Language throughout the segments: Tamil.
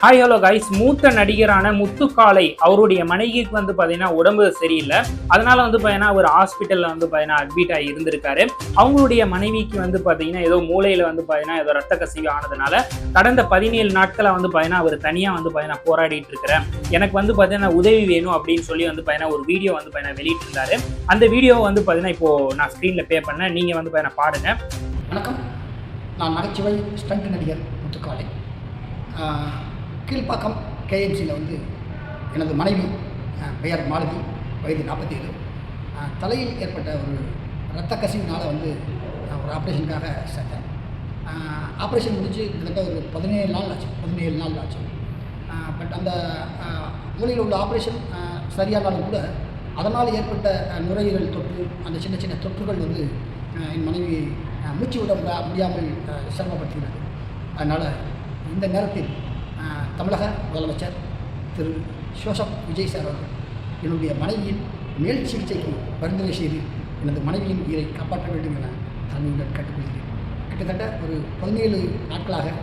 ஹாய் ஹலோ கைஸ், மூத்த நடிகரான முத்துக்காளை அவருடைய மனைவிக்கு பார்த்தீங்கன்னா உடம்பு சரியில்லை. அதனால பார்த்தீங்கன்னா ஒரு ஹாஸ்பிட்டலில் பார்த்தீங்கன்னா அட்மிட் ஆகி இருந்திருக்காரு. அவங்களுடைய மனைவிக்கு பார்த்தீங்கன்னா ஏதோ மூளையில் பார்த்தீங்கன்னா ஏதோ ரத்த கசிவு ஆனதுனால கடந்த 17 நாட்களை பார்த்தீங்கன்னா அவர் தனியாக பார்த்தீங்கன்னா போராடிட்டு இருக்கிறேன், எனக்கு பார்த்தீங்கன்னா உதவி வேணும் அப்படின்னு சொல்லி பார்த்தீங்கன்னா ஒரு வீடியோ பார்த்தீங்கன்னா வெளியிட்டு இருந்தாரு. அந்த வீடியோ பார்த்தீங்கன்னா இப்போ நான் ஸ்க்ரீனில் ப்ளே பண்ணேன், நீங்கள் பார்த்தீங்கன்னா பாருங்க. வணக்கம், நான் நகைச்சுவை ஸ்டண்ட் நடிகர் முத்துக்காளை. கீழ்ப்பாக்கம் கேஎம்சியில் எனது மனைவி பெயர் மாலதி, வயது 47. தலையில் ஏற்பட்ட ஒரு இரத்த கசிவினால் ஒரு ஆப்ரேஷனுக்காக சேர்த்தேன். ஆப்ரேஷன் முடிஞ்சு கிட்டத்தட்ட ஒரு 17 நாள் ஆச்சு. பட் அந்த மூலையில் உள்ள ஆப்ரேஷன் சரியானாலும் கூட அதனால் ஏற்பட்ட நுரையீரல் தொற்று, அந்த சின்ன சின்ன தொற்றுகள் என் மனைவி மூச்சு விட முடியாமல் சிரமப்படுத்தினது. அதனால் இந்த நேரத்தில் தமிழக முதலமைச்சர் திரு ஜோசப் விஜய் சார் அவர்கள் என்னுடைய மனைவியின் மேல் சிகிச்சைக்கு பரிந்துரை செய்து எனது மனைவியின் உயிரை காப்பாற்ற வேண்டும் என தாழ்மையுடன் கேட்டுக்கொள்கிறேன். கிட்டத்தட்ட ஒரு 17 நாட்களாக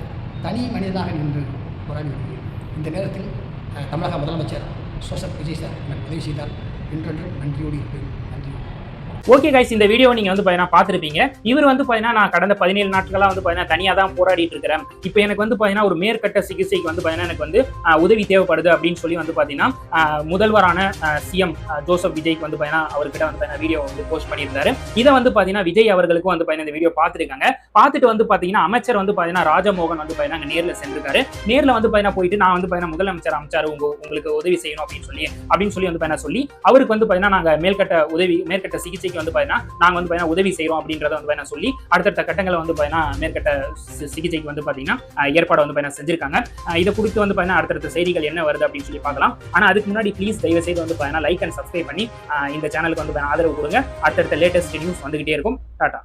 தனி மனிதனாக நின்று போராடி வருகிறேன். இந்த நேரத்தில் தமிழக முதலமைச்சர் ஜோசப் விஜய் சார் எனக்கு உதவி செய்தால் என்றென்றும் நன்றியோடு இருப்பேன். நன்றி. ஓகே கைஸ், இந்த வீடியோ நீங்க பார்த்தீங்கன்னா பார்த்துருப்பீங்க. இவர் பார்த்தீங்கன்னா நான் கடந்த 17 நாட்களாக பார்த்தீங்கன்னா தனியாக தான் போராடிட்டு இருக்கிறேன், இப்போ எனக்கு பார்த்தீங்கன்னா ஒரு மேற்கட்ட சிகிச்சைக்கு பார்த்தீங்கன்னா எனக்கு உதவி தேவைப்படுது அப்படின்னு சொல்லி பார்த்தீங்கன்னா முதல்வரான சிஎம் ஜோசப் விஜய்க்கு பார்த்தீங்கன்னா அவர்கிட்ட பார்த்தீங்கன்னா வீடியோ போஸ்ட் பண்ணியிருந்தாரு. இதை பார்த்தீங்கன்னா விஜய் அவர்களுக்கும் பார்த்தீங்கன்னா இந்த வீடியோ பார்த்துருக்காங்க. பார்த்துட்டு பார்த்தீங்கன்னா அமைச்சர் பார்த்தீங்கன்னா ராஜமோகன் பார்த்தீங்கன்னா நேரில் சென்றிருக்காரு. நேரில் பார்த்தீங்கன்னா போயிட்டு நான் பார்த்தீங்கன்னா முதலமைச்சர் உங்களுக்கு உதவி செய்யணும் அப்படின்னு சொல்லி பார்த்தீங்கன்னா சொல்லி அவருக்கு பார்த்தீங்கன்னா நாங்கள் மேற்கட்ட சிகிச்சைக்கு பார்த்தீங்கன்னா நாங்க பார்த்தீங்கன்னா உதவி செய்யறோம் அப்படின்றத பார்த்தீங்கன்னா சொல்லி அடுத்தடுத்த கட்டங்களை பார்த்தீங்கன்னா மேற்கட்ட சிகிச்சைக்கு பார்த்தீங்கன்னா ஏற்பாடு பார்த்தீங்கன்னா செஞ்சிருக்காங்க. இதை குறித்து பார்த்தீங்கன்னா அடுத்தடுத்த செய்திகள் என்ன வருது அப்படின்னு சொல்லி பார்க்கலாம். ஆனா அதுக்கு முன்னாடி ப்ளீஸ் தயவு செய்து பார்த்தீங்கன்னா லைக் அண்ட் சப்ஸ்கிரைப் பண்ணி இந்த சேனலுக்கு ஆதரவு கொடுங்க. அடுத்தடுத்த லேட்டஸ்ட் நியூஸ் வந்துகிட்டே இருக்கும். டாடா.